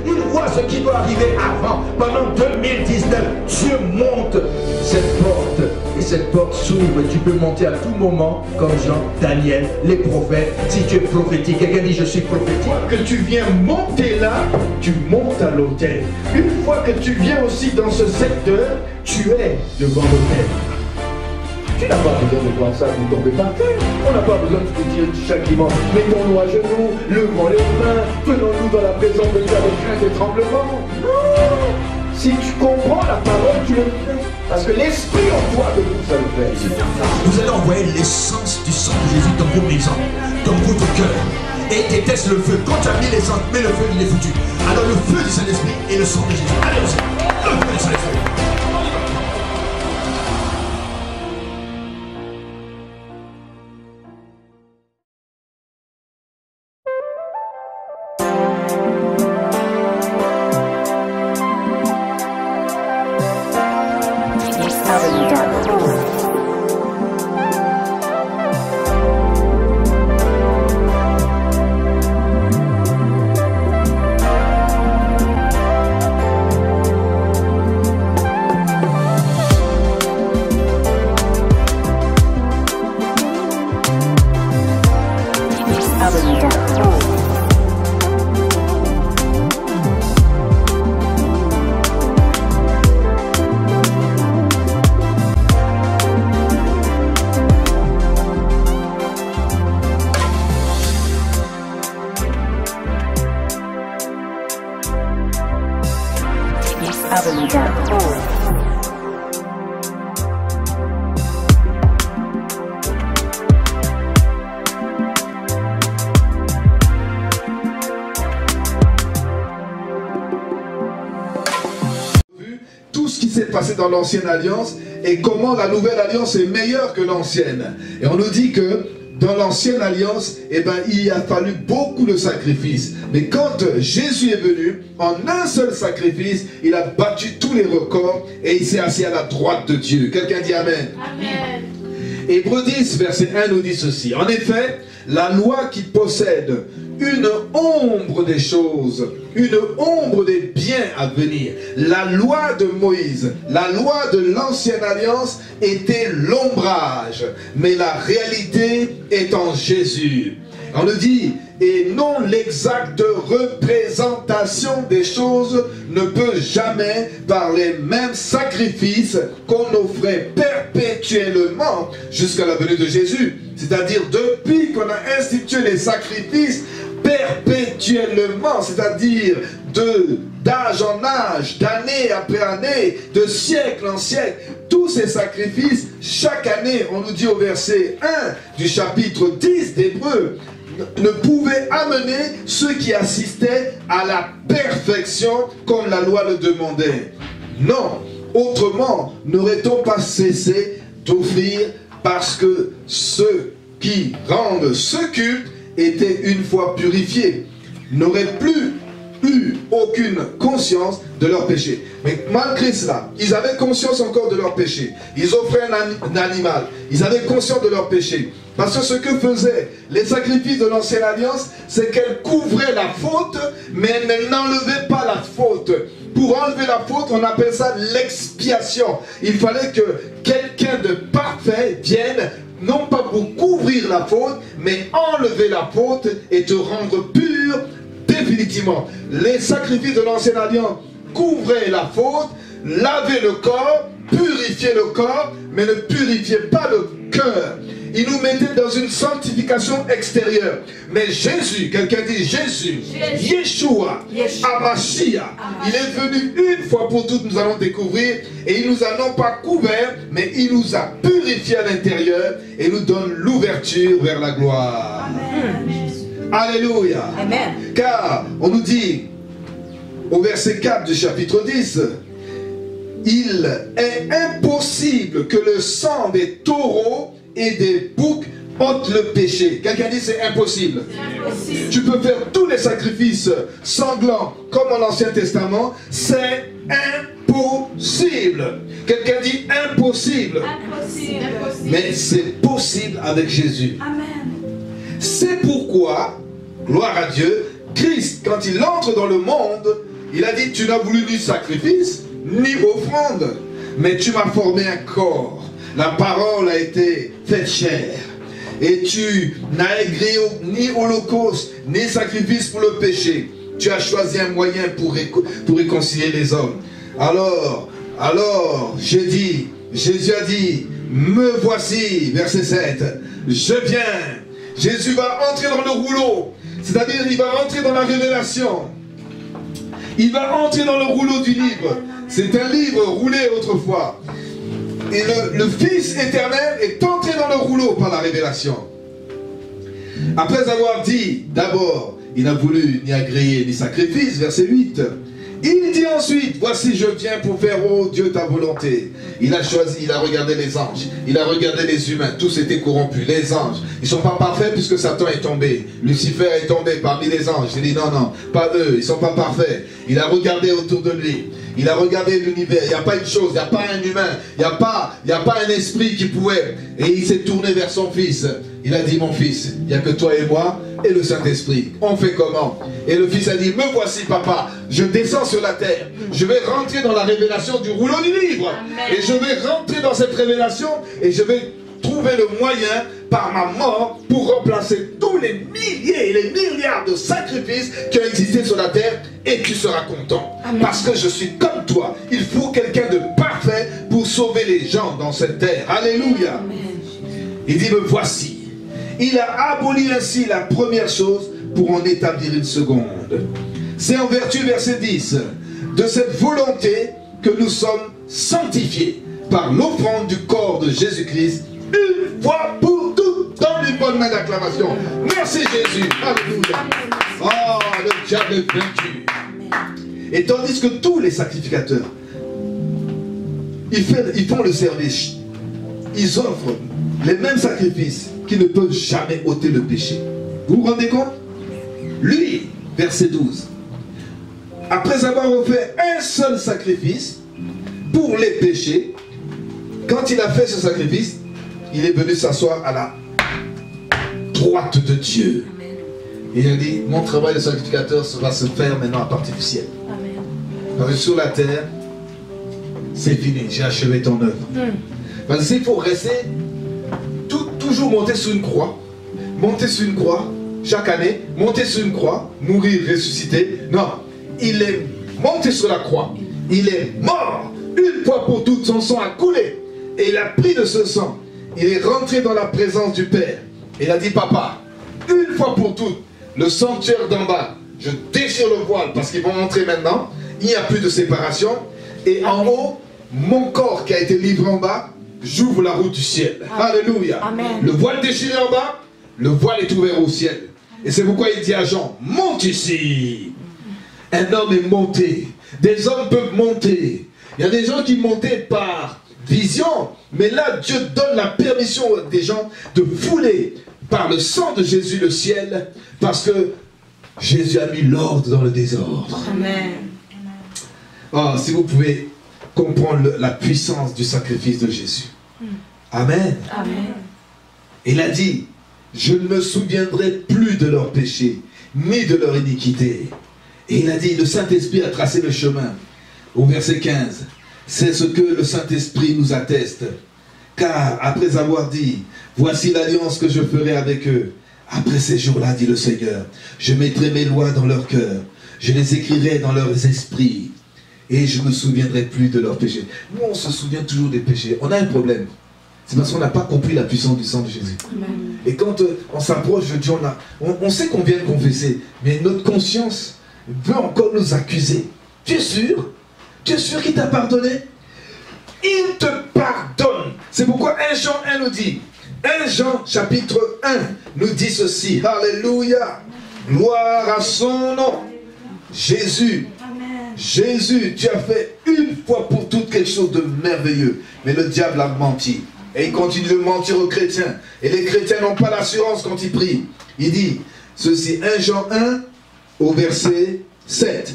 Il voit ce qui doit arriver avant. Pendant 2019, Dieu monte cette porte. Et cette porte s'ouvre et tu peux monter à tout moment, comme Jean, Daniel, les prophètes. Si tu es prophétique, quelqu'un dit je suis prophétique. Que tu viens monter là, tu montes à l'autel. Une fois que tu viens aussi dans ce secteur, tu es devant l'autel. Tu n'as pas besoin de voir ça pour tomber par terre. On n'a pas besoin de te dire chaque dimanche, mettons-nous à genoux, levons les mains, tenons-nous dans la présence de Dieu avec crainte et tremblement. Non! Si tu comprends la parole, tu le fais. Parce que l'esprit en toi de vous, ça le fait. Vous allez envoyer l'essence du sang de Jésus dans vos maisons, dans votre cœur. Et déteste le feu. Quand tu as mis l'essence, mais le feu, il est foutu. Alors le feu du Saint-Esprit et le sang de Jésus. Allez, le feu du Saint-Esprit. Dans l'ancienne alliance et comment la nouvelle alliance est meilleure que l'ancienne. Et on nous dit que dans l'ancienne alliance, eh ben, il a fallu beaucoup de sacrifices. Mais quand Jésus est venu, en un seul sacrifice, il a battu tous les records et il s'est assis à la droite de Dieu. Quelqu'un dit Amen. Amen. Hébreux 10, verset 1 nous dit ceci. En effet, la loi qui possède une ombre des choses, une ombre des biens à venir. La loi de Moïse, la loi de l'ancienne alliance était l'ombrage, mais la réalité est en Jésus. On nous dit, et non l'exacte représentation des choses ne peut jamais, par les mêmes sacrifices qu'on offrait perpétuellement jusqu'à la venue de Jésus. C'est-à-dire depuis qu'on a institué les sacrifices perpétuellement, c'est-à-dire d'âge en âge, d'année après année, de siècle en siècle, tous ces sacrifices, chaque année, on nous dit au verset 1 du chapitre 10 d'Hébreux, ne pouvaient amener ceux qui assistaient à la perfection comme la loi le demandait. Non, autrement, n'aurait-on pas cessé d'offrir parce que ceux qui rendent ce culte étaient une fois purifiés, n'auraient plus eu aucune conscience de leur péché. Mais malgré cela, ils avaient conscience encore de leur péché. Ils offraient un animal. Ils avaient conscience de leur péché. Parce que ce que faisaient les sacrifices de l'ancienne alliance, c'est qu'elles couvraient la faute, mais elles n'enlevaient pas la faute. Pour enlever la faute, on appelle ça l'expiation. Il fallait que quelqu'un de parfait vienne, non pas pour couvrir la faute, mais enlever la faute et te rendre pur définitivement. Les sacrifices de l'ancienne alliance couvraient la faute, lavaient le corps, purifiaient le corps, mais ne purifiaient pas le cœur. Ils nous mettaient dans une sanctification extérieure. Mais Jésus, quelqu'un dit Jésus, Yeshua, Amashia, il est venu une fois pour toutes, nous allons découvrir, et il nous a non pas couverts, mais il nous a purifiés à l'intérieur et nous donne l'ouverture vers la gloire. Amen. Alléluia. Amen. Car on nous dit au verset 4 du chapitre 10, il est impossible que le sang des taureaux et des boucs ôte le péché. Quelqu'un dit c'est impossible. Impossible. Tu peux faire tous les sacrifices sanglants comme en l'Ancien Testament, c'est impossible. Quelqu'un dit impossible. Impossible. Mais c'est possible avec Jésus. Amen. C'est pourquoi, gloire à Dieu, Christ, quand il entre dans le monde, Il a dit, tu n'as voulu ni sacrifice, ni offrande, mais tu m'as formé un corps. La parole a été faite chair. Et tu n'as aigri ni holocauste, ni sacrifice pour le péché. Tu as choisi un moyen pour réconcilier les hommes. Alors, j'ai dit, Jésus a dit, me voici, verset 7, je viens. Jésus va entrer dans le rouleau, c'est-à-dire il va entrer dans la révélation. Il va entrer dans le rouleau du livre. C'est un livre roulé autrefois. Et le Fils éternel est entré dans le rouleau par la révélation. Après avoir dit, d'abord, il n'a voulu ni agréer ni sacrifice, verset 8. Il dit ensuite, voici je viens pour faire, oh Dieu, ta volonté. Il a choisi, il a regardé les anges, il a regardé les humains, tous étaient corrompus. Les anges, ils ne sont pas parfaits puisque Satan est tombé. Lucifer est tombé parmi les anges. Il dit non, non, pas eux, ils ne sont pas parfaits. Il a regardé autour de lui. Il a regardé l'univers, il n'y a pas une chose, il n'y a pas un humain, il n'y a pas un esprit qui pouvait. Et il s'est tourné vers son fils. Il a dit, mon fils, il n'y a que toi et moi et le Saint-Esprit. On fait comment? Et le fils a dit, me voici papa, je descends sur la terre. Je vais rentrer dans la révélation du rouleau du livre. Amen. Et je vais rentrer dans cette révélation et je vais trouver le moyen par ma mort pour remplacer tous les milliers et les milliards de sacrifices qui ont existé sur la terre et tu seras content. Amen. Parce que je suis comme toi. Il faut quelqu'un de parfait pour sauver les gens dans cette terre. Alléluia. Amen. Il dit, me voici. Il a aboli ainsi la première chose pour en établir une seconde. C'est en vertu, verset 10, de cette volonté que nous sommes sanctifiés par l'offrande du corps de Jésus-Christ une fois pour toutes. Dans une bonne main d'acclamation. Merci Jésus. Alléluia. Oh, le diable est vaincu. Et tandis que tous les sacrificateurs, ils font le service, ils offrent les mêmes sacrifices qui ne peuvent jamais ôter le péché. Vous vous rendez compte? Lui, verset 12, après avoir offert un seul sacrifice pour les péchés, quand il a fait ce sacrifice, il est venu s'asseoir à la droite de Dieu. Et il a dit, mon travail de sacrificateur va se faire maintenant à partir du ciel. Amen. Parce que sur la terre, c'est fini, j'ai achevé ton œuvre. Parce qu'il faut rester, toujours monter sur une croix, chaque année, monter sur une croix, mourir, ressusciter. Non, il est monté sur la croix, il est mort, une fois pour toutes, son sang a coulé, et il a pris de ce sang, il est rentré dans la présence du Père, et il a dit, papa, une fois pour toutes, le sanctuaire d'en bas, je déchire le voile, parce qu'ils vont entrer maintenant, il n'y a plus de séparation, et en haut, mon corps qui a été livré en bas, j'ouvre la route du ciel. Amen. Alléluia. Amen. Le voile déchiré en bas, le voile est ouvert au ciel. Et c'est pourquoi il dit à Jean, monte ici. Un homme est monté. Des hommes peuvent monter. Il y a des gens qui montaient par vision. Mais là, Dieu donne la permission des gens de fouler par le sang de Jésus le ciel. Parce que Jésus a mis l'ordre dans le désordre. Amen. Oh, si vous pouvez comprendre la puissance du sacrifice de Jésus. Amen. Amen. Il a dit, je ne me souviendrai plus de leurs péchés, ni de leur iniquité. Et il a dit, le Saint-Esprit a tracé le chemin. Au verset 15, c'est ce que le Saint-Esprit nous atteste. Car après avoir dit, voici l'alliance que je ferai avec eux. Après ces jours-là, dit le Seigneur, je mettrai mes lois dans leur cœur. Je les écrirai dans leurs esprits. Et je ne me souviendrai plus de leurs péchés. Nous, on se souvient toujours des péchés. On a un problème. C'est parce qu'on n'a pas compris la puissance du sang de Jésus. Amen. Et quand on s'approche de Dieu, on sait qu'on vient de confesser. Mais notre conscience veut encore nous accuser. Tu es sûr? Tu es sûr qu'il t'a pardonné? Il te pardonne. C'est pourquoi 1 Jean 1 nous dit. 1 Jean chapitre 1 nous dit ceci. Alléluia. Gloire à son nom. Jésus. Jésus, tu as fait une fois pour toutes quelque chose de merveilleux. Mais le diable a menti. Et il continue de mentir aux chrétiens. Et les chrétiens n'ont pas l'assurance quand ils prient. Il dit ceci, 1 Jean 1 au verset 7.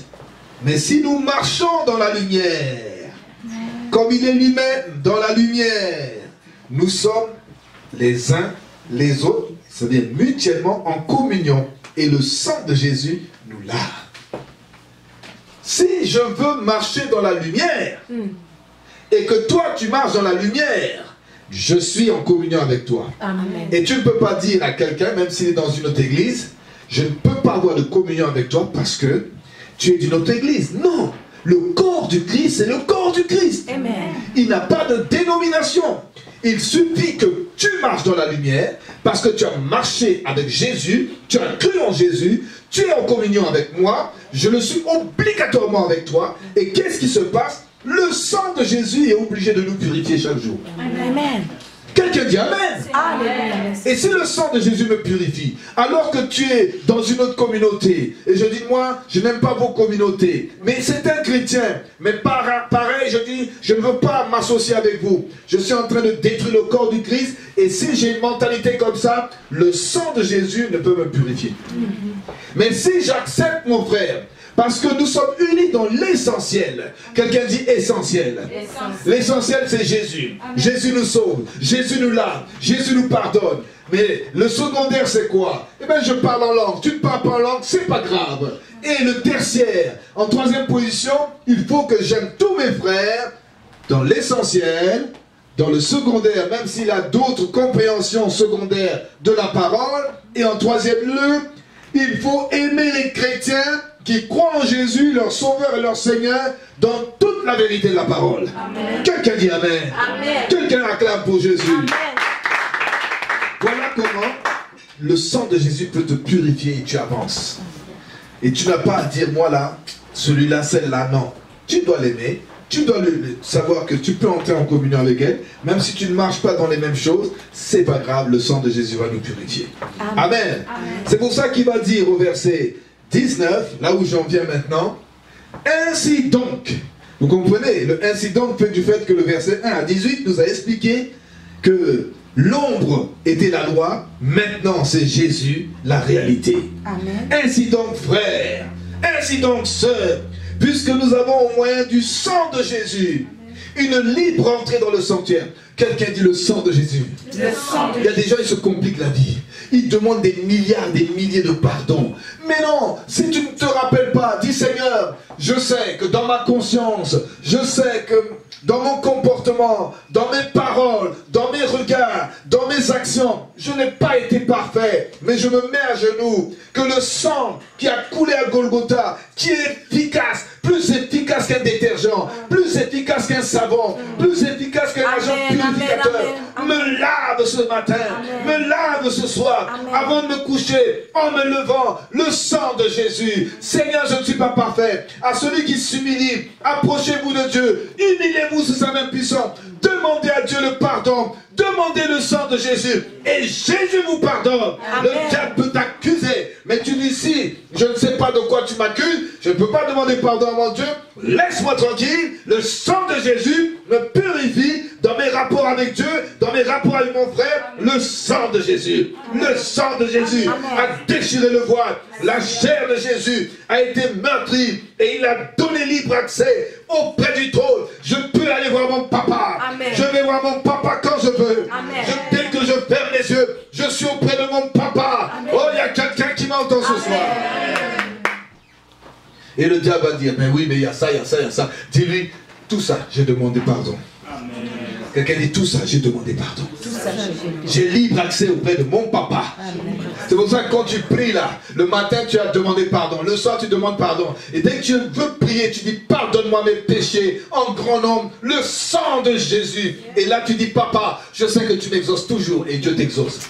Mais si nous marchons dans la lumière, comme il est lui-même dans la lumière, nous sommes les uns les autres, c'est-à-dire mutuellement en communion. Et le sang de Jésus nous lave. si je veux marcher dans la lumière, et que toi tu marches dans la lumière, je suis en communion avec toi. Amen. Et tu ne peux pas dire à quelqu'un, même s'il est dans une autre église, je ne peux pas avoir de communion avec toi parce que tu es d'une autre église. Non, le corps du Christ, c'est le corps du Christ. Amen. Il n'a pas de dénomination. Il suffit que tu marches dans la lumière parce que tu as marché avec Jésus, tu as cru en Jésus, tu es en communion avec moi, je le suis obligatoirement avec toi. Et qu'est-ce qui se passe? Le sang de Jésus est obligé de nous purifier chaque jour. Amen. Quelqu'un dit Amen. Amen. Et si le sang de Jésus me purifie, alors que tu es dans une autre communauté, et je dis moi, je n'aime pas vos communautés, mais c'est un chrétien, mais pareil, je dis, je ne veux pas m'associer avec vous. Je suis en train de détruire le corps du Christ, et si j'ai une mentalité comme ça, le sang de Jésus ne peut me purifier. Mais si j'accepte mon frère, parce que nous sommes unis dans l'essentiel. Quelqu'un dit essentiel. L'essentiel c'est Jésus. Amen. Jésus nous sauve, Jésus nous lave, Jésus nous pardonne. Mais le secondaire c'est quoi? Eh bien je parle en langue, tu ne parles pas en langue, c'est pas grave. Et le tertiaire, en troisième position, il faut que j'aime tous mes frères dans l'essentiel, dans le secondaire, même s'il a d'autres compréhensions secondaires de la parole. Et en troisième lieu, il faut aimer les chrétiens qui croient en Jésus, leur Sauveur et leur Seigneur, dans toute la vérité de la parole. Quelqu'un dit Amen. Amen. Quelqu'un acclame pour Jésus. Amen. Voilà comment le sang de Jésus peut te purifier et tu avances. Et tu n'as pas à dire, moi là, celui-là, celle-là, non. Tu dois l'aimer. Tu dois savoir que tu peux entrer en communion avec elle, même si tu ne marches pas dans les mêmes choses, c'est pas grave, le sang de Jésus va nous purifier. Amen. Amen. C'est pour ça qu'il va dire au verset 19, là où j'en viens maintenant, ainsi donc, vous comprenez, le ainsi donc fait du fait que le verset 1 à 18 nous a expliqué que l'ombre était la loi, maintenant c'est Jésus la réalité. Amen. Ainsi donc frères, ainsi donc sœurs, puisque nous avons au moyen du sang de Jésus une libre entrée dans le sanctuaire. Quelqu'un dit le sang de Jésus. Le sang de Il y a des gens, ils se compliquent la vie. Ils demandent des milliards, des milliers de pardons. Mais non, si tu ne te rappelles pas, dis Seigneur, je sais que dans ma conscience, je sais que dans mon comportement, dans mes paroles, dans mes regards, dans mes actions, je n'ai pas été parfait, mais je me mets à genoux, que le sang qui a coulé à Golgotha, qui est efficace, plus efficace qu'un détergent, plus efficace qu'un savon, plus efficace qu'un agent purificateur, me lave ce matin, me lave ce soir, avant de me coucher, en me levant, le sang de Jésus. Seigneur, je ne suis pas parfait. À celui qui s'humilie, approchez-vous de Dieu, humiliez-vous sous sa main puissante, demandez à Dieu le pardon, demandez le sang de Jésus, et Jésus vous pardonne. Amen. Le diable peut t'accuser, mais tu dis si, je ne sais pas de quoi tu m'accuses, je ne peux pas demander pardon à mon Dieu, laisse-moi tranquille, le sang de Jésus me purifie dans mes rapports avec Dieu, dans mes rapports avec mon frère. Le sang de Jésus, le sang de Jésus a déchiré le voile, la chair de Jésus a été meurtrie et il a donné libre accès auprès du trône. Je peux aller voir mon papa. Amen. Je vais voir mon papa quand je veux. Dès que je ferme les yeux, je suis auprès de mon papa. Amen. Oh, il y a quelqu'un qui m'entend ce soir. Et le diable va dire, mais oui, mais il y a ça, il y a ça, il y a ça. Dis-lui, tout ça, j'ai demandé pardon. Quelqu'un dit, tout ça, j'ai demandé pardon. J'ai libre accès auprès de mon papa. C'est pour ça que quand tu pries là, le matin tu as demandé pardon, le soir tu demandes pardon. Et dès que tu veux prier, tu dis, pardonne-moi mes péchés en grand nombre, le sang de Jésus. Et là tu dis, papa, je sais que tu m'exauces toujours. Et Dieu t'exauce.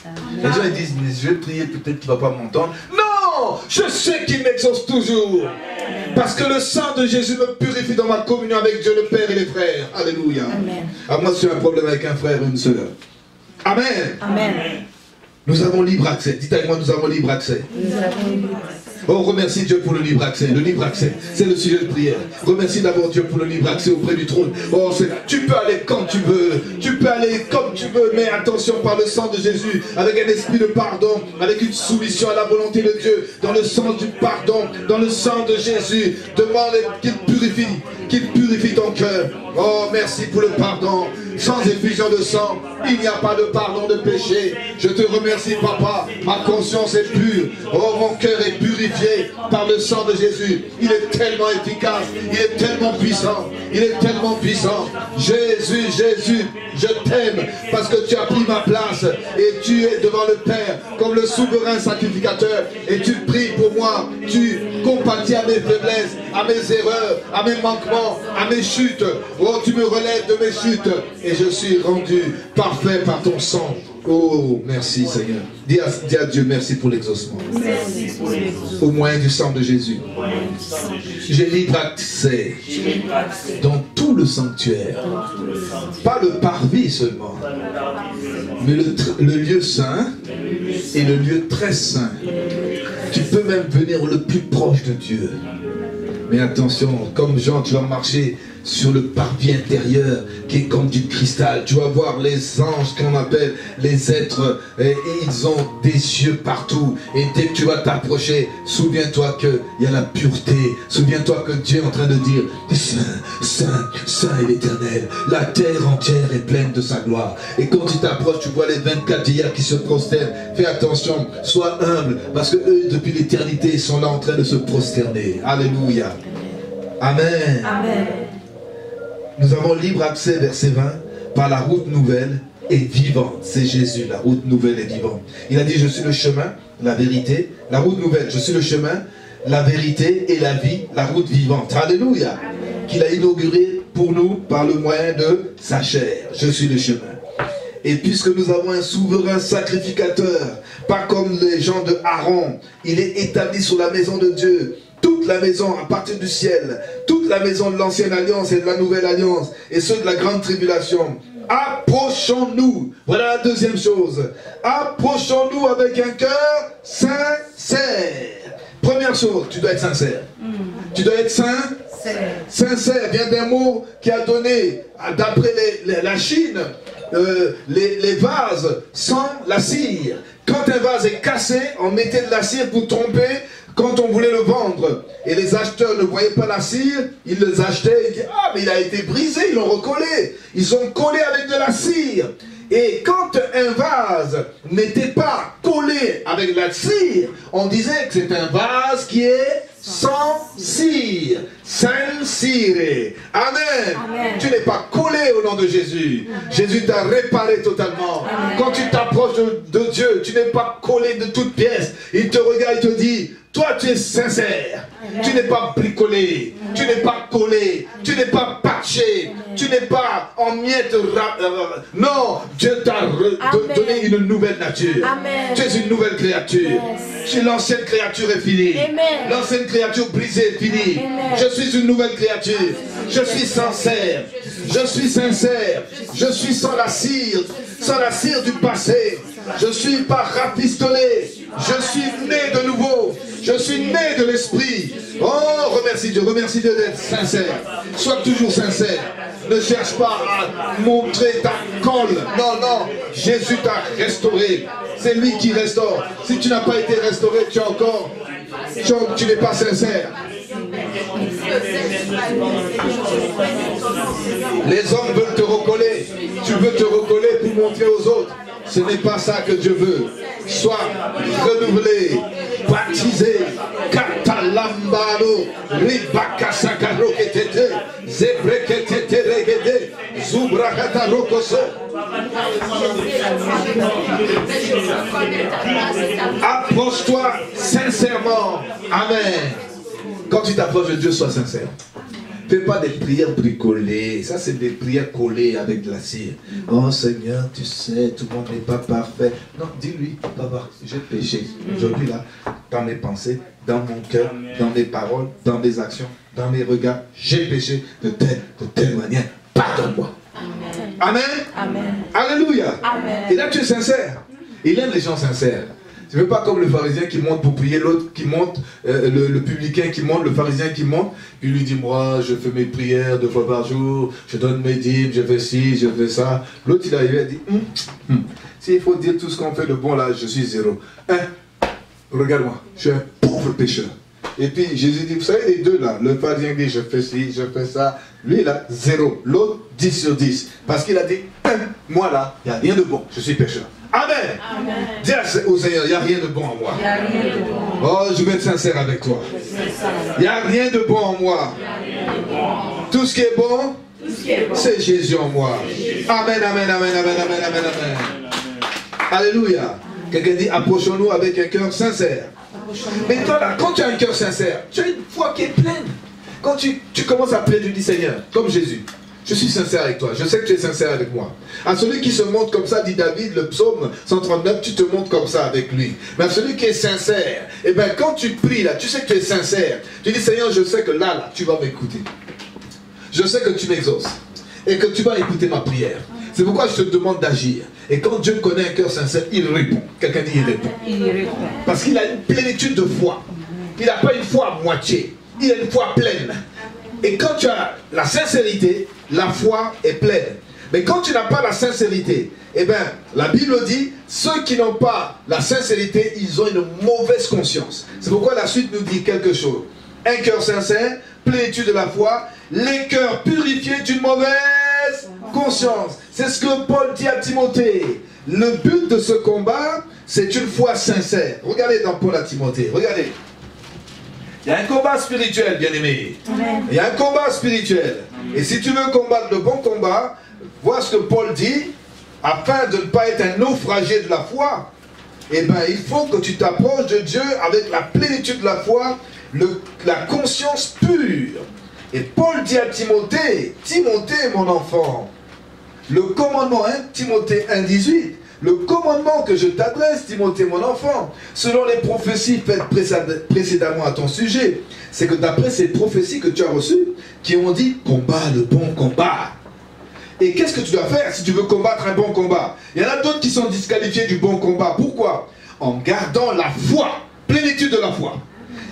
Les gens ils disent, mais je vais prier, peut-être qu'il ne va pas m'entendre. Non, je sais qu'il m'exauce toujours. Parce que le sang de Jésus me purifie dans ma communion avec Dieu le Père et les frères. Alléluia. Alors moi, si j'ai un problème avec un frère ou une sœur. Amen. Amen. Nous avons libre accès. Dites avec moi, nous avons libre accès. Nous avons libre accès. Oh, remercie Dieu pour le libre accès. Le libre accès, c'est le sujet de prière. Remercie d'abord Dieu pour le libre accès auprès du trône. Oh, tu peux aller quand tu veux. Tu peux aller comme tu veux. Mais attention, par le sang de Jésus, avec un esprit de pardon, avec une soumission à la volonté de Dieu, dans le sens du pardon, dans le sang de Jésus. Demande qu'il purifie ton mon cœur. Oh, merci pour le pardon. Sans effusion de sang, il n'y a pas de pardon de péché. Je te remercie, Papa. Ma conscience est pure. Oh, mon cœur est purifié par le sang de Jésus. Il est tellement efficace. Il est tellement puissant. Il est tellement puissant. Jésus, Jésus, je t'aime parce que tu as pris ma place et tu es devant le Père comme le souverain sacrificateur et tu pries pour moi. Tu compatis à mes faiblesses, à mes erreurs, à mes manquements, à mes chutes. Oh, tu me relèves de mes chutes et je suis rendu parfait par ton sang. Oh, merci Seigneur. Dis à Dieu merci pour l'exaucement. Au moyen du sang de Jésus. J'ai libre accès dans tout le sanctuaire. Pas le parvis seulement, mais le lieu saint et le lieu très saint. Tu peux même venir le plus proche de Dieu. Mais attention, comme Jean, tu vas marcher sur le parvis intérieur qui est comme du cristal. Tu vas voir les anges qu'on appelle les êtres et ils ont des yeux partout. Et dès que tu vas t'approcher, souviens-toi qu'il y a la pureté. Souviens-toi que Dieu est en train de dire Saint, Saint, Saint est l'Éternel. La terre entière est pleine de sa gloire. Et quand tu t'approches, tu vois les 24 vieillards qui se prosternent. Fais attention, sois humble parce que eux, depuis l'éternité, ils sont là en train de se prosterner. Alléluia. Amen. Amen. Nous avons libre accès, verset 20, par la route nouvelle et vivante. C'est Jésus, la route nouvelle et vivante. Il a dit, je suis le chemin, la vérité. La route nouvelle, je suis le chemin, la vérité et la vie, la route vivante. Alléluia. Qu'il a inauguré pour nous par le moyen de sa chair. Je suis le chemin. Et puisque nous avons un souverain sacrificateur, pas comme les gens de Aaron, il est établi sur la maison de Dieu. Toute la maison à partir du ciel, toute la maison de l'ancienne alliance et de la nouvelle alliance, et ceux de la grande tribulation. Approchons-nous. Voilà la deuxième chose. Approchons-nous avec un cœur sincère. Première chose, tu dois être sincère. Tu dois être sincère vient d'un mot qui a donné, d'après la Chine, les vases sans la cire. Quand un vase est cassé, on mettait de la cire pour tromper quand on voulait le vendre. Et les acheteurs ne voyaient pas la cire, ils les achetaient, ils disaient « Ah, mais il a été brisé, ils l'ont recollé. » Ils ont collé avec de la cire. Et quand un vase n'était pas collé avec la cire, on disait que c'est un vase qui est sans cire, sans cire. Amen. Amen. Tu n'es pas collé au nom de Jésus. Amen. Jésus t'a réparé totalement. Amen. Quand tu t'approches de Dieu, tu n'es pas collé de toutes pièces. Il te regarde, il te dit, toi tu es sincère. Amen. Tu n'es pas bricolé. Amen. Tu n'es pas collé. Amen. Tu n'es pas patché. Amen. Tu n'es pas en miettes. Non, Dieu t'a donné une nouvelle nature. Amen. Tu es une nouvelle créature. Yes. L'ancienne créature est finie. L'ancienne créature brisée est finie. Amen. Je suis une nouvelle créature. Je suis sincère. Je suis sincère. Je suis sans la cire du passé. Je ne suis pas rafistolé. Je suis né de nouveau. Je suis né de l'esprit. Oh, remercie Dieu d'être sincère. Sois toujours sincère. Ne cherche pas à montrer ta colle. Non, non. Jésus t'a restauré. C'est lui qui restaure. Si tu n'as pas été restauré, tu n'es pas sincère. Les hommes veulent te recoller. Tu veux te recoller pour montrer aux autres. Ce n'est pas ça que Dieu veut. Sois renouvelé, baptisé. Katalambaro, Ribakasakaro ketete, Zebreketete regede, Zubrakata rokoso. Approche-toi sincèrement. Amen. Quand tu t'approches de Dieu, sois sincère. Fais pas des prières bricolées. Ça, c'est des prières collées avec de la cire. Oh Seigneur, tu sais, tout le monde n'est pas parfait. Non, dis-lui, Papa, j'ai péché. Aujourd'hui, là, dans mes pensées, dans mon cœur, dans mes paroles, dans mes actions, dans mes regards, j'ai péché de telle manière. Pardonne-moi. Amen. Amen. Alléluia. Amen. Et là, tu es sincère. Il aime les gens sincères. Tu ne veux pas comme le pharisien qui monte pour prier, l'autre qui monte, le publicain qui monte, le pharisien qui monte, puis lui dit, moi, je fais mes prières 2 fois par jour, je donne mes dîmes, je fais ci, je fais ça. L'autre, il arrive et dit, s'il faut dire tout ce qu'on fait de bon là, je suis zéro. Regarde-moi, je suis un pauvre pécheur. Et puis Jésus dit, vous savez les deux là, le pharisien dit je fais ci, je fais ça. Lui là, 0. L'autre 10 sur 10. Parce qu'il a dit, moi là, il n'y a rien de bon, je suis pécheur. Amen. Amen. Dis au Seigneur, il n'y a rien de bon en moi. Il n'y a rien de bon. Oh, je vais être sincère avec toi. Il n'y a rien de bon en moi. Tout ce qui est bon, c'est Jésus en moi. Amen, amen, amen, amen, amen, amen, amen. Alléluia. Quelqu'un dit, approchons-nous avec un cœur sincère. Mais toi là, quand tu as un cœur sincère, tu as une foi qui est pleine. Quand tu commences à prier, tu dis, Seigneur, comme Jésus, je suis sincère avec toi, je sais que tu es sincère avec moi. À celui qui se montre comme ça, dit David, le psaume 139, tu te montres comme ça avec lui. Mais à celui qui est sincère, eh bien quand tu pries là, tu sais que tu es sincère. Tu dis, Seigneur, je sais que là, tu vas m'écouter. Je sais que tu m'exauces. Et que tu vas écouter ma prière. C'est pourquoi je te demande d'agir. Et quand Dieu connaît un cœur sincère, il répond. Quelqu'un dit, il répond. Il répond. Parce qu'il a une plénitude de foi. Il n'a pas une foi à moitié. Il a une foi pleine. Et quand tu as la sincérité, la foi est pleine. Mais quand tu n'as pas la sincérité, eh bien, la Bible dit, ceux qui n'ont pas la sincérité, ils ont une mauvaise conscience. C'est pourquoi la suite nous dit quelque chose. Un cœur sincère, plénitude de la foi, les cœurs purifiés d'une mauvaise conscience. C'est ce que Paul dit à Timothée. Le but de ce combat, c'est une foi sincère. Regardez dans Paul à Timothée, regardez. Il y a un combat spirituel, bien-aimé. Il y a un combat spirituel. Et si tu veux combattre le bon combat, vois ce que Paul dit, afin de ne pas être un naufragé de la foi, eh bien, il faut que tu t'approches de Dieu avec la plénitude de la foi, la conscience pure. Et Paul dit à Timothée, Timothée, mon enfant, le commandement, Timothée 1,18, le commandement que je t'adresse, Timothée, mon enfant, selon les prophéties faites précédemment à ton sujet, c'est que d'après ces prophéties que tu as reçues, qui ont dit, combat le bon combat. Et qu'est-ce que tu dois faire si tu veux combattre un bon combat? Il y en a d'autres qui sont disqualifiés du bon combat. Pourquoi? En gardant la foi, plénitude de la foi.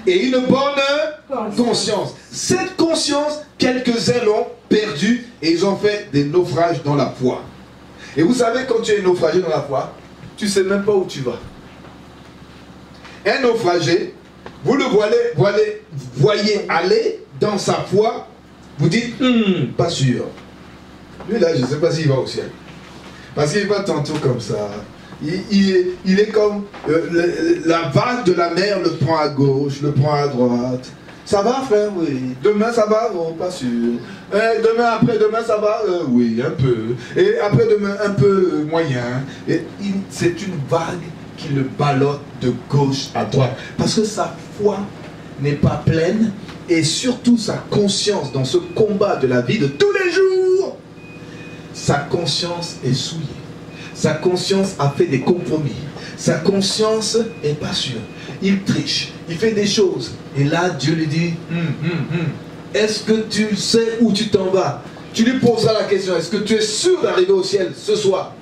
Et une bonne conscience. Cette conscience, quelques-uns l'ont perdue et ils ont fait des naufrages dans la foi. Et vous savez, quand tu es naufragé dans la foi, tu ne sais même pas où tu vas. Un naufragé, vous le voyez aller dans sa foi, vous dites, pas sûr. Lui là, je ne sais pas s'il va au ciel. Parce qu'il va tantôt comme ça. Il est comme la vague de la mer le prend à gauche, le prend à droite. Ça va, frère? Oui. Demain, ça va? Oh, pas sûr. Demain, après-demain, ça va? Oui, un peu. Et après-demain, un peu moyen. C'est une vague qui le ballotte de gauche à droite. Parce que sa foi n'est pas pleine. Et surtout, sa conscience dans ce combat de la vie de tous les jours, sa conscience est souillée. Sa conscience a fait des compromis. Sa conscience n'est pas sûre. Il triche, il fait des choses. Et là, Dieu lui dit, est-ce que tu sais où tu t'en vas? Tu lui poseras la question, est-ce que tu es sûr d'arriver au ciel ce soir?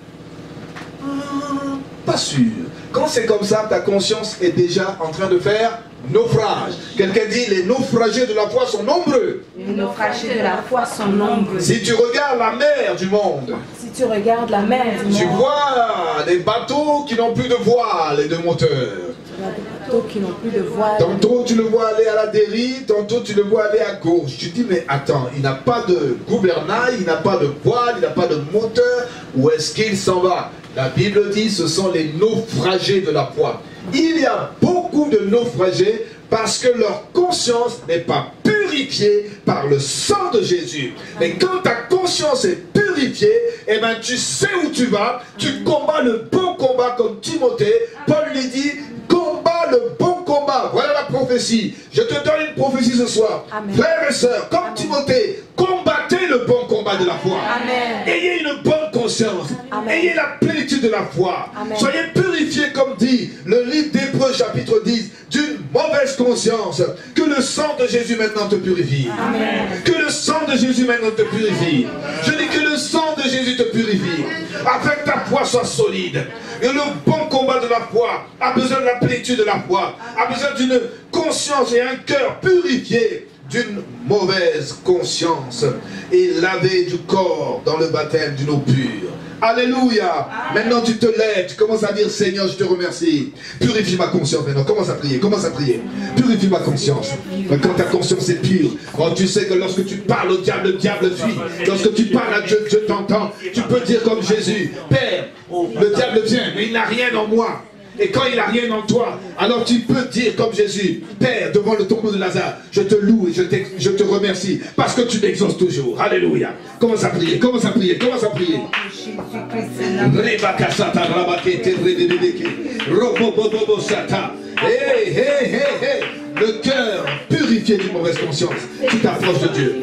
Pas sûr. Quand c'est comme ça, ta conscience est déjà en train de faire naufrage. Quelqu'un dit, les naufragés de la foi sont nombreux. Les naufragés de la foi sont nombreux. Si tu regardes la mer du monde, si tu regardes la mer du monde, tu vois des bateaux qui n'ont plus de voile et de moteur. Tu vois des bateaux qui n'ont plus de voile. Tantôt tu le vois aller à la dérive, tantôt tu le vois aller à gauche. Tu dis, mais attends, il n'a pas de gouvernail, il n'a pas de voile, il n'a pas de moteur. Où est-ce qu'il s'en va? La Bible dit, ce sont les naufragés de la foi. Il y a beaucoup de naufragés parce que leur conscience n'est pas purifiée par le sang de Jésus. Mais quand ta conscience est purifiée, eh ben tu sais où tu vas, tu combats le bon combat comme Timothée. Paul lui dit, combat le bon combat. Voilà la prophétie. Je te donne une prophétie ce soir. Amen. Frères et sœurs, comme Timothée, combattez le bon combat de la foi. Amen. Ayez une bonne conscience. Amen. Ayez la plénitude de la foi. Amen. Soyez purifiés, comme dit le livre d'Hébreux chapitre 10, d'une mauvaise conscience. Que le sang de Jésus maintenant te purifie. Amen. Que le sang de Jésus maintenant te purifie. Je dis que le sang de Jésus te purifie. Afin que ta foi soit solide. Et le bon combat de la foi a besoin de la plénitude de la foi. A besoin d'une conscience et un cœur purifié d'une mauvaise conscience. Et laver du corps dans le baptême d'une eau pure. Alléluia. Maintenant tu te lèves, tu commences à dire Seigneur, je te remercie. Purifie ma conscience maintenant. Commence à prier, commence à prier. Purifie ma conscience. Quand ta conscience est pure, oh, tu sais que lorsque tu parles au diable, le diable fuit. Lorsque tu parles à Dieu, Dieu t'entend. Tu peux dire comme Jésus, Père, le diable vient, mais il n'a rien en moi. Et quand il n'a rien en toi, alors tu peux dire comme Jésus, Père, devant le tombeau de Lazare, je te loue et je te remercie parce que tu m'exauces toujours. Alléluia. Commence à prier, commence à prier, commence à prier. Hey, hey, hey, hey. Le cœur purifié d'une mauvaise conscience. Tu t'approches de Dieu.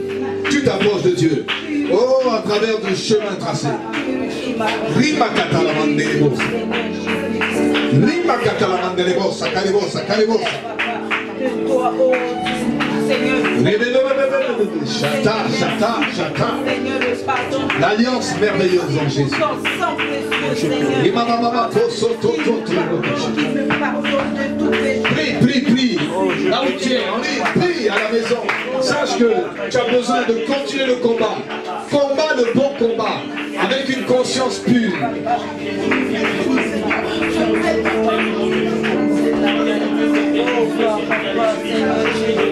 Tu t'approches de Dieu. Oh, à travers du chemin tracé. Rima katalamandelebos. Rima katalamandelebos. Kalebosa, kalebosa. Chata, chata, chata. L'alliance merveilleuse en Jésus. Prie, prie, prie. Là où tu es, on est, prie à la maison. Sache que tu as besoin de continuer le combat. Combat le bon combat. Avec une conscience pure.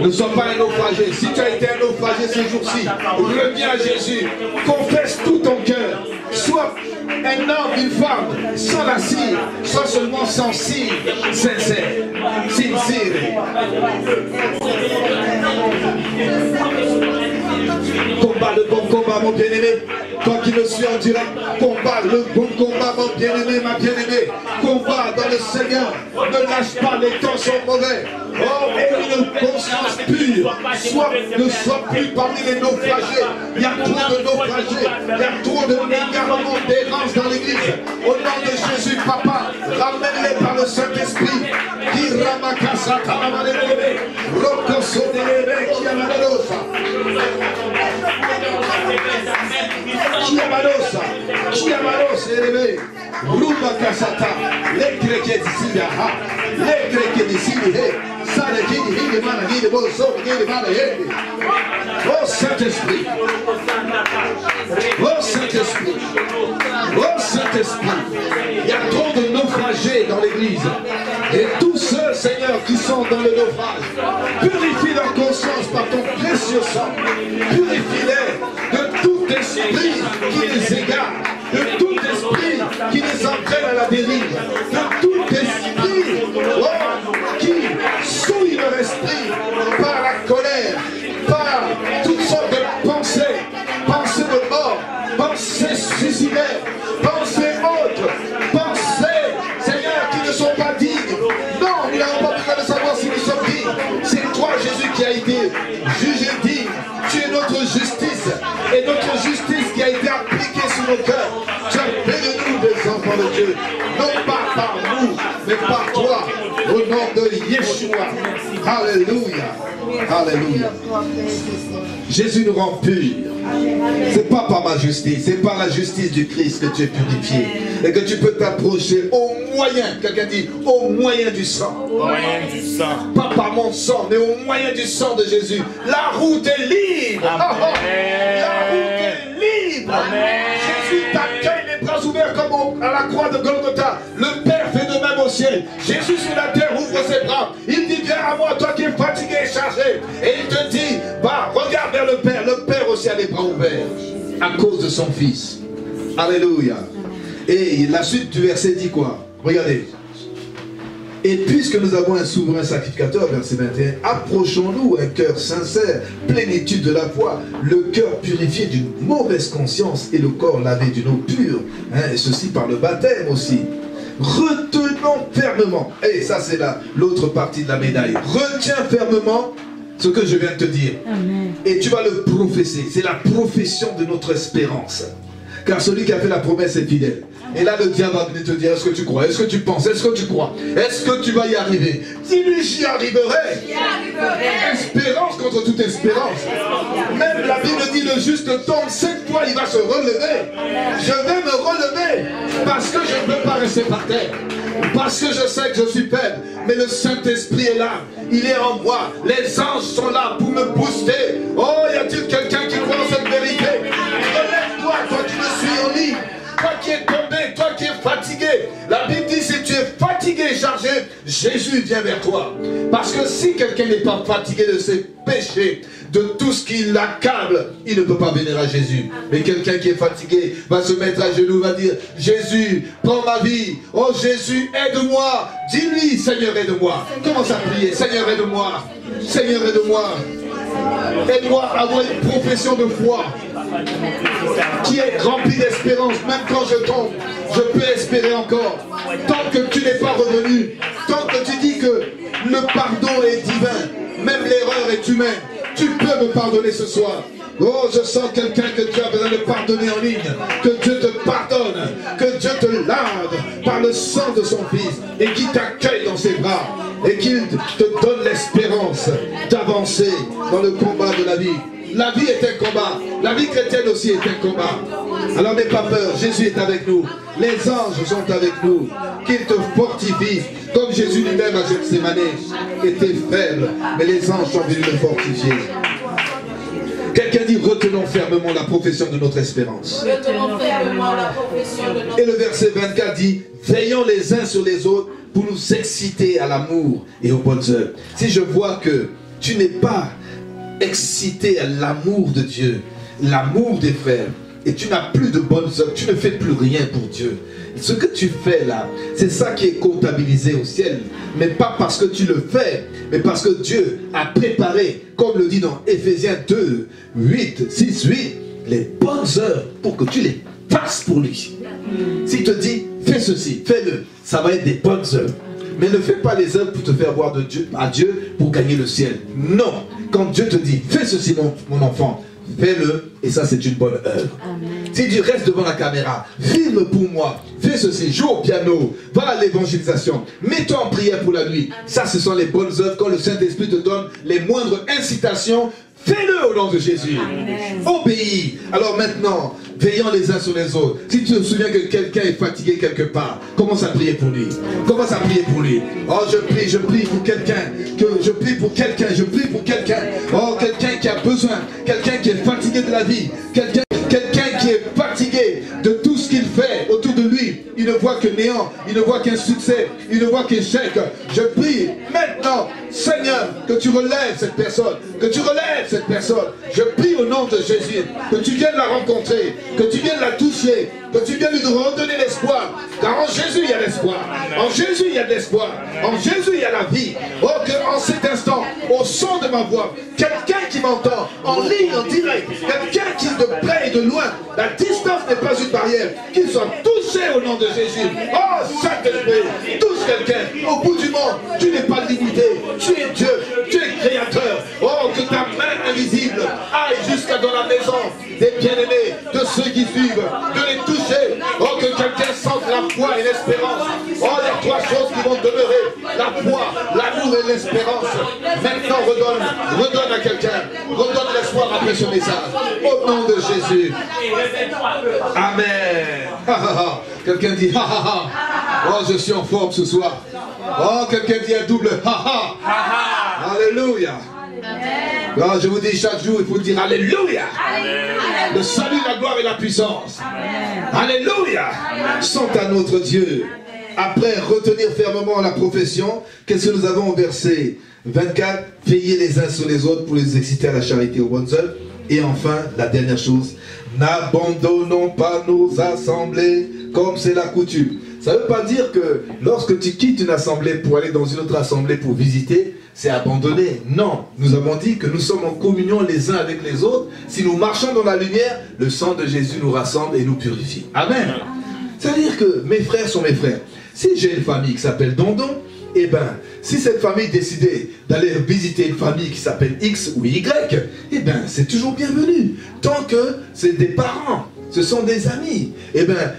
Ne sois pas un naufragé. Si tu as été un naufragé ces jours-ci, reviens à Jésus. Confesse tout ton cœur. Sois un homme, une femme, sans la cire, sois seulement sensible, sincère, sincère. Combat le bon combat, mon bien-aimé. Toi qui me suis en direct, combat le bon combat, mon bien-aimé, ma bien-aimée. Combat dans le Seigneur. Ne lâche pas, les temps sont mauvais. Oh, aie une conscience pure. Ne sois plus parmi les naufragés. Il y a trop de naufragés. Il y a trop de égarements, d'errance dans l'église. Au nom de Jésus, Papa, ramène-les par le Saint-Esprit. Oh Saint-Esprit, oh Saint-Esprit, oh Saint-Esprit, il y a trop de naufragés dans l'église. Et tous ceux, Seigneur, qui sont dans le naufrage, purifie leur conscience par ton précieux sang. Purifie-les de tout esprit qui les égare, de tout esprit qui les entraîne à la dérive, de tout esprit qui souille leur esprit par la colère, par toutes sortes de pensées, pensées de mort, pensées suicidaires, pensées autres, pensées, Seigneur, qui ne sont pas dignes. Non, nous n'avons pas besoin de savoir si nous sommes dignes. C'est toi, Jésus, qui a été jugé digne. Tu es notre justice. Et notre justice qui a été appliquée sur nos cœurs. Tu as fait de nous des enfants de Dieu. Non pas par nous, mais par toi. Au nom de Yeshua. Alléluia. Alléluia. Jésus nous rend purs. C'est pas par ma justice, c'est par la justice du Christ que tu es purifié. Et que tu peux t'approcher au moyen, quelqu'un dit, au moyen du sang. Au moyen du sang. Pas par mon sang, mais au moyen du sang de Jésus. La route est libre. Amen. La route est libre. Amen. Jésus t'accueille les bras ouverts comme à la croix de Golgotha. Le Père fait de même au ciel. Jésus sur la terre ouvre ses bras. Il dit, viens à moi, toi qui es fatigué et chargé. Et il te dit, bah, regarde vers le Père. Le Père aussi a les bras ouverts à cause de son Fils. Alléluia. Et la suite du verset dit quoi? Regardez. Et puisque nous avons un souverain sacrificateur, verset 21, approchons-nous un cœur sincère, plénitude de la foi, le cœur purifié d'une mauvaise conscience et le corps lavé d'une eau pure, et ceci par le baptême aussi. Retenons fermement, et ça c'est l'autre partie de la médaille, retiens fermement ce que je viens de te dire. Amen. Et tu vas le professer, c'est la profession de notre espérance. Car celui qui a fait la promesse est fidèle. Et là, le diable va venir te dire, est-ce que tu crois? Est-ce que tu penses? Est-ce que tu crois? Est-ce que tu vas y arriver? Dis-lui, j'y arriverai. Espérance contre toute espérance. Même la Bible dit, le juste tombe 7 fois, il va se relever. Je vais me relever parce que je ne peux pas rester par terre. Parce que je sais que je suis faible. Mais le Saint-Esprit est là. Il est en moi. Les anges sont là pour me booster. Oh, y a-t-il quelqu'un qui croit en cette vérité? Relève-toi, toi qui me suis en ligne. Toi qui es Jésus vient vers toi. Parce que si quelqu'un n'est pas fatigué de ses péchés, de tout ce qui l'accable, il ne peut pas venir à Jésus. Mais quelqu'un qui est fatigué va se mettre à genoux, va dire, Jésus, prends ma vie. Oh Jésus, aide-moi. Dis-lui, Seigneur, aide-moi. Commence à prier, Seigneur, aide-moi. Seigneur, aide-moi. Aide-moi à avoir une profession de foi qui est remplie d'espérance. Même quand je tombe, je peux espérer encore. Tant que tu n'es pas revenu, tant que tu dis que le pardon est divin, même l'erreur est humaine, tu peux me pardonner ce soir. Oh, je sens quelqu'un que Dieu a besoin de pardonner en ligne. Que Dieu te pardonne, que Dieu te lave par le sang de son Fils et qui t'accueille dans ses bras et qu'il te donne l'espérance d'avancer dans le combat de la vie. La vie est un combat. La vie chrétienne aussi est un combat. Alors n'aie pas peur, Jésus est avec nous. Les anges sont avec nous. Qu'ils te fortifient. Comme Jésus lui-même à Gethsémane était faible, mais les anges sont venus le fortifier. Quelqu'un dit, retenons fermement la profession de notre espérance. Retenons fermement la profession de notre... Et le verset 24 dit, veillons les uns sur les autres pour nous exciter à l'amour et aux bonnes œuvres. Si je vois que tu n'es pas excité à l'amour de Dieu, l'amour des frères, et tu n'as plus de bonnes œuvres, tu ne fais plus rien pour Dieu. Ce que tu fais là, c'est ça qui est comptabilisé au ciel. Mais pas parce que tu le fais, mais parce que Dieu a préparé, comme le dit dans Éphésiens 2, 8, 6, 8, les bonnes œuvres pour que tu les fasses pour lui. S'il te dit, fais ceci, fais-le, ça va être des bonnes œuvres. Mais ne fais pas les œuvres pour te faire voir de Dieu, à Dieu pour gagner le ciel. Non, quand Dieu te dit, fais ceci mon enfant, fais-le, et ça c'est une bonne œuvre. Amen. Si tu restes devant la caméra, filme pour moi, fais ceci, joue au piano, va à l'évangélisation, mets-toi en prière pour la nuit. Ça, ce sont les bonnes œuvres. Quand le Saint-Esprit te donne les moindres incitations, fais-le au nom de Jésus. Amen. Obéis. Alors maintenant, veillons les uns sur les autres. Si tu te souviens que quelqu'un est fatigué quelque part, commence à prier pour lui. Commence à prier pour lui. Oh, je prie pour quelqu'un. Je prie pour quelqu'un. Je prie pour quelqu'un. Oh, quelqu'un qui a besoin. Quelqu'un qui est fatigué de la vie. Quelqu'un qui est fatigué de tout ce qu'il fait autour de lui. Il ne voit que néant. Il ne voit qu'un succès. Il ne voit qu'échec. Je prie maintenant, Seigneur, que tu relèves cette personne. Que tu relèves cette personne. Je prie au nom de Jésus. Que tu viennes la rencontrer. Que tu viennes la toucher. Que tu viennes lui redonner l'espoir. Car en Jésus, il y a l'espoir. En Jésus, il y a de l'espoir. En Jésus, il y a la vie. Oh, que en cet instant, au son de ma voix, quelqu'un qui m'entend, en ligne, en direct, quelqu'un qui de près et de loin, la distance n'est pas une barrière, qu'il soit touché au nom de Jésus. Oh, Saint-Esprit, touche quelqu'un. Au bout du monde, tu n'es pas limité. Tu es Dieu, tu es créateur. Oh, que ta main invisible aille jusqu'à dans la maison des bien-aimés, de ceux qui suivent, de les toucher. Oh, que quelqu'un sente la foi et l'espérance. Oh, il y a trois choses qui vont demeurer. La foi, l'amour et l'espérance. Maintenant, redonne à quelqu'un. Redonne l'espoir après ce message. Au nom de Jésus. Amen. Quelqu'un dit ha ha ha. Oh, je suis en forme ce soir. Oh, quelqu'un dit un double ha ha. Alléluia. Alors, je vous dis chaque jour, il faut dire Alléluia. Le salut, la gloire et la puissance. Alléluia. Sont à notre Dieu. Après, retenir fermement la profession. Qu'est-ce que nous avons au verset 24? Veiller les uns sur les autres pour les exciter à la charité, aux bonnes œuvres. Et enfin, la dernière chose, n'abandonnons pas nos assemblées comme c'est la coutume. Ça ne veut pas dire que lorsque tu quittes une assemblée pour aller dans une autre assemblée pour visiter, c'est abandonné. Non, nous avons dit que nous sommes en communion les uns avec les autres. Si nous marchons dans la lumière, le sang de Jésus nous rassemble et nous purifie. Amen. C'est-à-dire que mes frères sont mes frères. Si j'ai une famille qui s'appelle Dondon, eh bien, si cette famille décidait d'aller visiter une famille qui s'appelle X ou Y, eh bien, c'est toujours bienvenu. Tant que c'est des parents, ce sont des amis. Eh bien,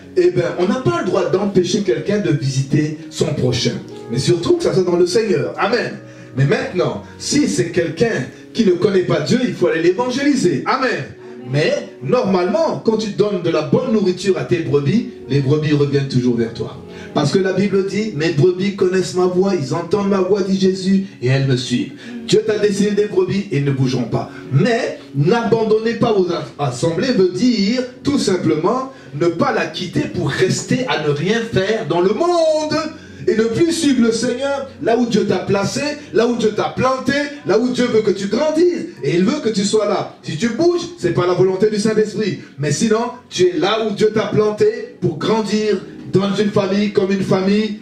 on n'a pas le droit d'empêcher quelqu'un de visiter son prochain. Mais surtout que ça soit dans le Seigneur. Amen. Mais maintenant, si c'est quelqu'un qui ne connaît pas Dieu, il faut aller l'évangéliser. Amen. Mais normalement, quand tu donnes de la bonne nourriture à tes brebis, les brebis reviennent toujours vers toi. Parce que la Bible dit, mes brebis connaissent ma voix, ils entendent ma voix, dit Jésus, et elles me suivent. Dieu t'a dessiné des brebis et ils ne bougeront pas. Mais n'abandonnez pas vos assemblées veut dire tout simplement ne pas la quitter pour rester à ne rien faire dans le monde. et ne plus suivre le Seigneur là où Dieu t'a placé, là où Dieu t'a planté, là où Dieu veut que tu grandisses. Et il veut que tu sois là. Si tu bouges, ce n'est pas la volonté du Saint-Esprit. Mais sinon, tu es là où Dieu t'a planté pour grandir dans une famille comme une famille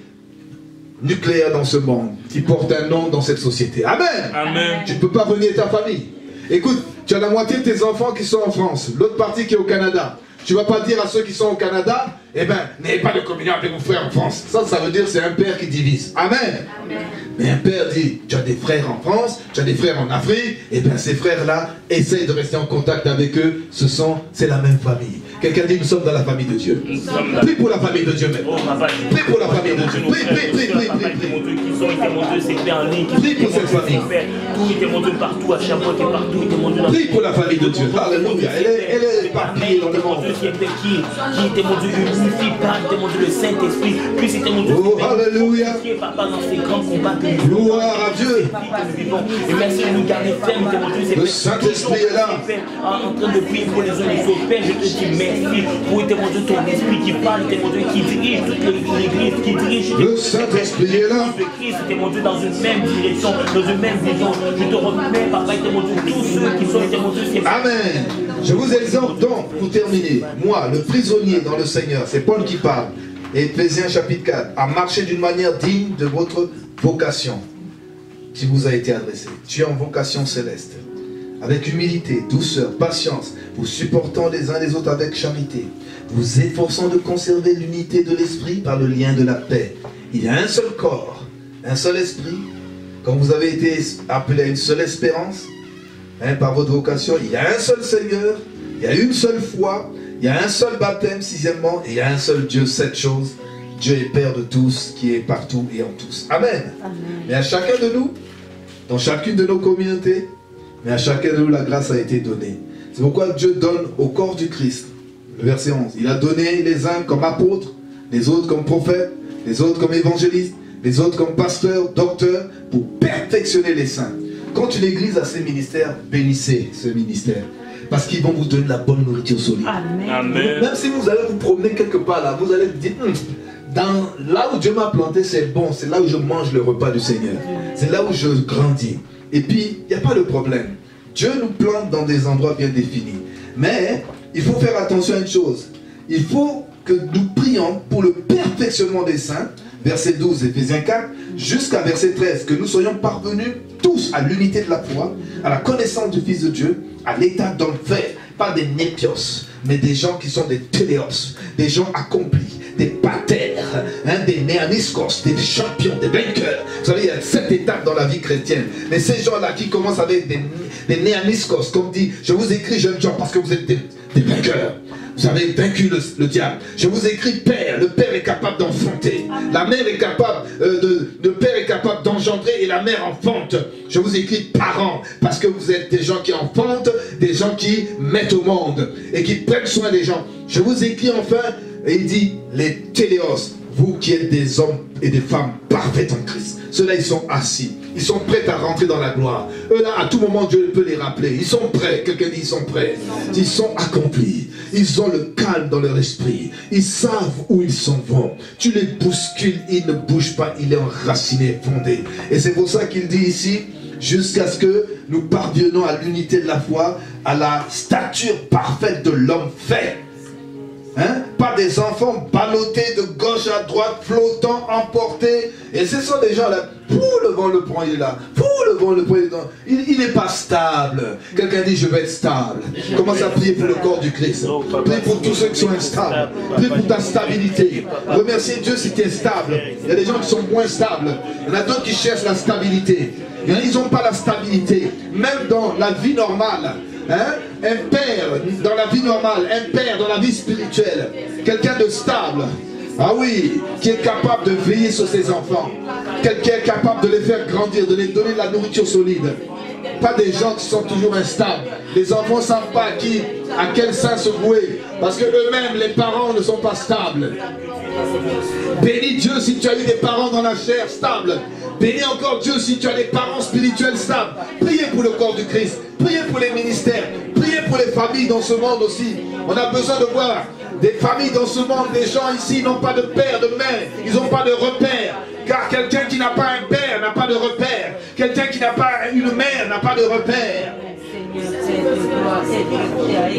nucléaire dans ce monde, qui porte un nom dans cette société. Amen. Amen. Tu ne peux pas renier ta famille. Écoute, tu as la moitié de tes enfants qui sont en France, l'autre partie qui est au Canada. Tu ne vas pas dire à ceux qui sont au Canada, eh bien, n'ayez pas de communion avec vos frères en France. Ça veut dire que c'est un père qui divise. Amen. Amen. Mais un père dit, tu as des frères en France, tu as des frères en Afrique, et bien ces frères-là, essaye de rester en contact avec eux, c'est la même famille. Quelqu'un dit, nous sommes dans la famille de Dieu. Prie pour la famille de Dieu maintenant. Prie pour la famille de Dieu. Prie pour cette famille. Prie pour la famille de Dieu. Alléluia. Elle est éparpillée dans le monde. Oh, alléluia. Gloire à Dieu. Et merci de nous garder fermes. Le Saint-Esprit est là. En train de prier pour les uns et les autres. Père, je te dis merci pour ton esprit qui parle, qui dirige toute l'église, qui dirige. Le Saint-Esprit est là. Christ, dans une même direction, dans une même vision. Je te remets, Papa, tous ceux qui sont Amen. Je vous exhorte donc, pour terminer, moi, le prisonnier dans le Seigneur, c'est Paul qui parle, et Éphésiens chapitre 4, à marcher d'une manière digne de votre vocation qui vous a été adressée. Tu es en vocation céleste, avec humilité, douceur, patience, vous supportant les uns les autres avec charité, vous efforçant de conserver l'unité de l'esprit par le lien de la paix. Il y a un seul corps, un seul esprit, comme vous avez été appelés à une seule espérance, par votre vocation, il y a un seul Seigneur, il y a une seule foi, il y a un seul baptême, sixièmement, et il y a un seul Dieu, 7 choses. Dieu est Père de tous, qui est partout et en tous. Amen. Amen. Mais à chacun de nous, dans chacune de nos communautés, mais à chacun de nous, la grâce a été donnée. C'est pourquoi Dieu donne au corps du Christ, le verset 11, il a donné les uns comme apôtres, les autres comme prophètes, les autres comme évangélistes, les autres comme pasteurs, docteurs, pour perfectionner les saints. Quand une église a ses ministères, bénissez ce ministère. Parce qu'ils vont vous donner la bonne nourriture solide. Amen. Même si vous allez vous promener quelque part là, vous allez vous dire, là où Dieu m'a planté, c'est bon. C'est là où je mange le repas du Seigneur. C'est là où je grandis. Et puis, il n'y a pas de problème. Dieu nous plante dans des endroits bien définis. Mais, il faut faire attention à une chose. Il faut que nous prions pour le perfectionnement des saints. Verset 12, Éphésiens 4, jusqu'à verset 13, que nous soyons parvenus tous à l'unité de la foi, à la connaissance du Fils de Dieu, à l'état d'homme fait, pas des népios, mais des gens qui sont des téléos, des gens accomplis, des patères, des néaniskos, des champions, des vainqueurs. Vous savez, il y a 7 étapes dans la vie chrétienne. Mais ces gens-là qui commencent avec des néaniskos, comme dit, je vous écris jeunes gens parce que vous êtes des vainqueurs. Vous avez vaincu le diable. Je vous écris Père. Le Père est capable d'enfanter. La mère est capable, le Père est capable d'engendrer et la mère enfante. Je vous écris parents. Parce que vous êtes des gens qui enfantent, des gens qui mettent au monde et qui prennent soin des gens. Je vous écris enfin, et il dit, les téléos, vous qui êtes des hommes et des femmes parfaits en Christ. Ceux-là, ils sont assis. Ils sont prêts à rentrer dans la gloire. Eux là, à tout moment, Dieu peut les rappeler. Ils sont prêts. Quelqu'un dit, ils sont prêts. Ils sont accomplis. Ils ont le calme dans leur esprit. Ils savent où ils s'en vont. Tu les bouscules, ils ne bougent pas. Il est enraciné, fondé. Et c'est pour ça qu'il dit ici, jusqu'à ce que nous parvenions à l'unité de la foi, à la stature parfaite de l'homme fait. Pas des enfants ballottés de gauche à droite, flottants, emportés. Et ce sont des gens là, le vent le prend, il est là. Le vent le prend, il est là. Il n'est pas stable. Quelqu'un dit, je vais être stable. Commence à prier pour le corps du Christ. Prie pour tous ceux qui sont instables. Prie pour ta stabilité. Remerciez Dieu si tu es stable. Il y a des gens qui sont moins stables. Il y en a d'autres qui cherchent la stabilité. Ils n'ont pas la stabilité. Même dans la vie normale. Un père dans la vie normale, un père dans la vie spirituelle, quelqu'un de stable, ah oui, qui est capable de veiller sur ses enfants, quelqu'un est capable de les faire grandir, de les donner de la nourriture solide. Pas des gens qui sont toujours instables. Les enfants ne savent pas à quel sein se vouer, parce que eux-mêmes, les parents, ne sont pas stables. Bénis Dieu si tu as eu des parents dans la chair stables. Bénis encore Dieu si tu as des parents spirituels stables. Priez pour le corps du Christ. Priez pour les ministères. Priez pour les familles dans ce monde aussi. On a besoin de voir Des familles dans ce monde, des gens ici n'ont pas de père, de mère, ils n'ont pas de repère. Car quelqu'un qui n'a pas un père n'a pas de repère. Quelqu'un qui n'a pas une mère n'a pas de repère.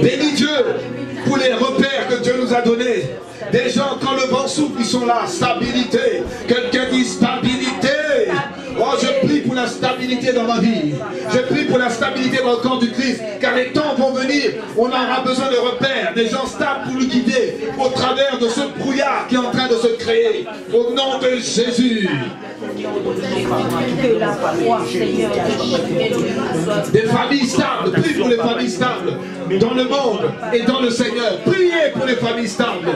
Bénis Dieu pour les repères que Dieu nous a donnés. Des gens, quand le vent souffle, ils sont là. Stabilité. Quelqu'un dit stabilité. Oh, je prie pour la stabilité dans ma vie. Je prie pour la stabilité dans le corps du Christ. Car les temps vont venir. On aura besoin de repères. Des gens stables pour nous guider au travers de ce brouillard qui est en train de se créer. Au nom de Jésus. Des familles stables. Prie pour les familles stables dans le monde et dans le Seigneur. Priez pour les familles stables.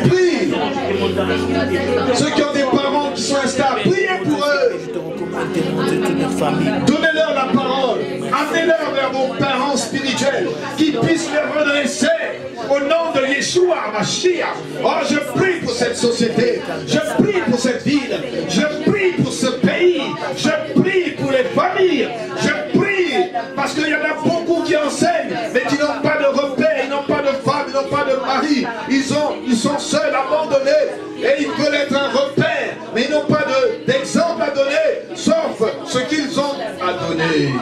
Prie. Ceux qui ont des parents qui sont instables, priez pour eux. Donnez-leur la parole. Amenez-leur vers vos parents spirituels qui puissent les redresser. Au nom de Yeshua, Mashiach. Oh, je prie pour cette société. Je prie pour cette ville. Je prie pour ce pays. Je prie pour les familles. Je prie parce qu'il y en a beaucoup qui enseignent, mais qui n'ont pas de repères, ils n'ont pas de femmes, ils n'ont pas de mari. Ils sont seuls, abandonnés. Et ils veulent être un repère, mais ils n'ont pas d'exemple à donner, sauf ce qu'ils ont à donner.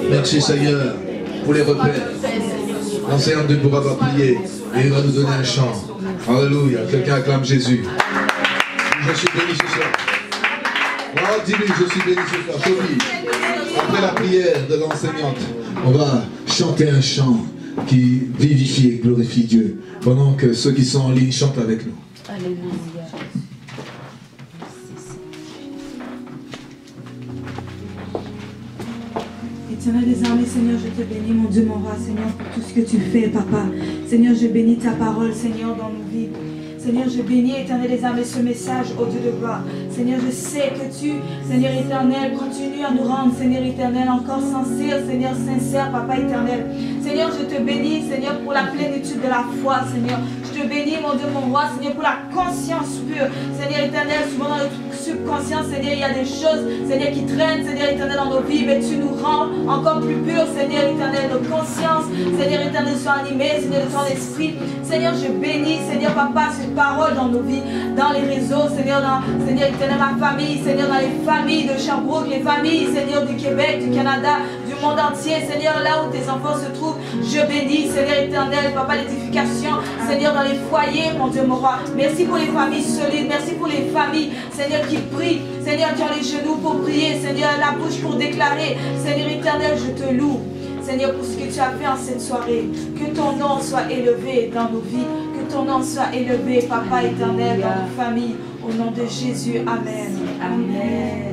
Merci Seigneur pour les repères. L'enseignant ne pourra pas prier et il va nous donner un chant. Alléluia. Quelqu'un acclame Jésus. Je suis béni ce soir. Oh, dis-lui, je suis béni ce soir. Toby, après la prière de l'enseignante, on va chanter un chant qui vivifie et glorifie Dieu, pendant que ceux qui sont en ligne chantent avec nous. Alléluia. Éternel des armées, Seigneur, je te bénis, mon Dieu, mon roi, Seigneur, pour tout ce que tu fais, Papa. Seigneur, je bénis ta parole, Seigneur, dans nos vies. Seigneur, je bénis, Éternel des armées, ce message, ô Dieu de gloire. Seigneur, je sais que tu, Seigneur éternel, continues à nous rendre, Seigneur éternel, encore sincère, Seigneur sincère, Papa éternel. Seigneur, je te bénis, Seigneur, pour la plénitude de la foi, Seigneur. Je te bénis, mon Dieu, mon roi, Seigneur, pour la conscience pure. Seigneur éternel, souvent dans notre subconscient, Seigneur, il y a des choses, Seigneur, qui traînent, Seigneur éternel, dans nos vies, mais tu nous rends encore plus purs, Seigneur éternel, nos consciences, Seigneur éternel, soient animées, Seigneur, de ton esprit. Seigneur, je bénis, Seigneur, Papa, cette parole dans nos vies, dans les réseaux, Seigneur, dans, Seigneur éternel, ma famille, Seigneur, dans les familles de Sherbrooke, les familles, Seigneur, du Québec, du Canada, du monde entier, Seigneur, là où tes enfants se trouvent, je bénis, Seigneur éternel, Papa, l'édification, Seigneur, dans les foyers, mon Dieu, mon roi. Merci pour les familles solides, merci pour les familles, Seigneur, qui prient, Seigneur, qui ont les genoux pour prier, Seigneur, la bouche pour déclarer, Seigneur éternel, je te loue, Seigneur, pour ce que tu as fait en cette soirée. Que ton nom soit élevé dans nos vies, que ton nom soit élevé, Papa éternel, dans nos familles, au nom de Jésus, Amen. Amen.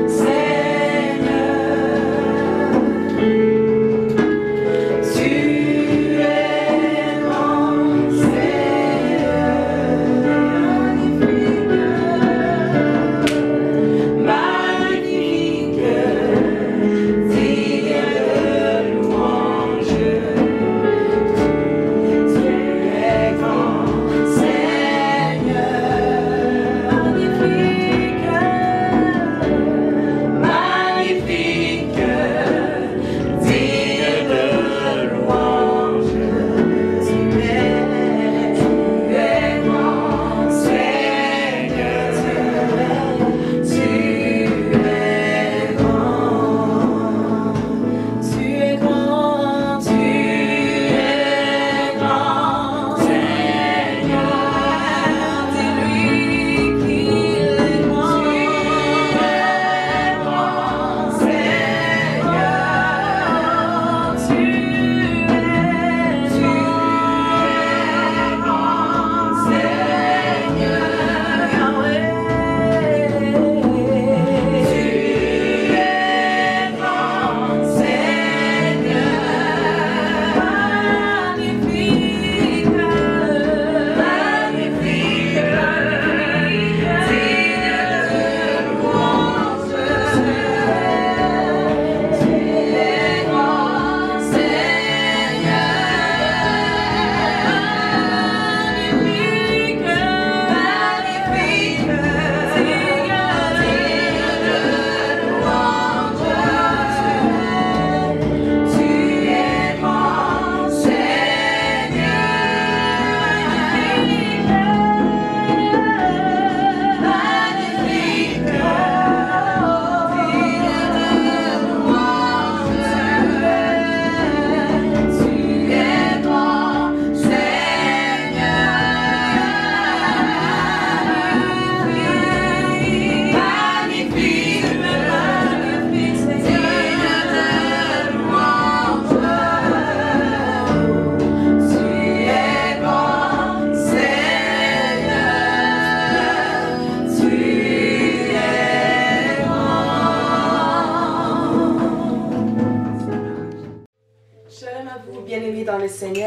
Seigneur.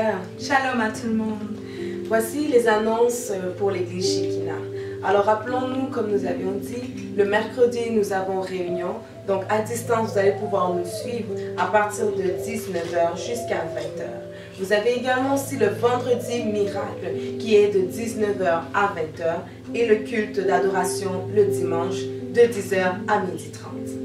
prière. Shalom à tout le monde. Voici les annonces pour l'église Shekinah. Alors rappelons-nous, comme nous avions dit, le mercredi nous avons réunion. Donc à distance, vous allez pouvoir nous suivre à partir de 19h jusqu'à 20h. Vous avez également aussi le vendredi miracle qui est de 19h à 20h et le culte d'adoration le dimanche de 10h à 12h30.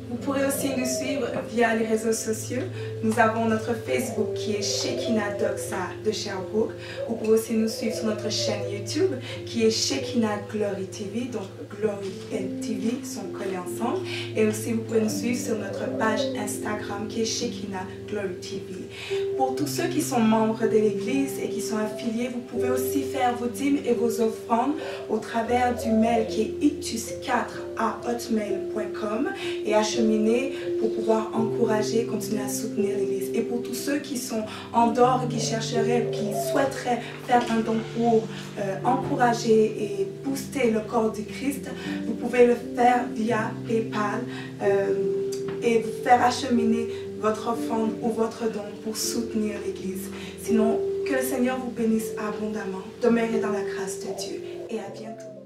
Vous pourrez aussi nous suivre via les réseaux sociaux. Nous avons notre Facebook qui est Shekinah Doxa de Sherbrooke. Vous pouvez aussi nous suivre sur notre chaîne YouTube qui est Shekinah Glory TV. Donc Glory et TV sont collés ensemble. Et aussi vous pouvez nous suivre sur notre page Instagram qui est Shekinah Glory TV. Pour tous ceux qui sont membres de l'église et qui sont affiliés, vous pouvez aussi faire vos dîmes et vos offrandes au travers du mail qui est ictus4@hotmail.com et acheminer pour pouvoir encourager, continuer à soutenir l'église. Et pour tous ceux qui sont en dehors et qui chercheraient, qui souhaiteraient faire un don pour encourager et booster le corps du Christ, vous pouvez le faire via PayPal et vous faire acheminer votre offrande ou votre don pour soutenir l'église. Sinon, que le Seigneur vous bénisse abondamment. Demeurez dans la grâce de Dieu et à bientôt.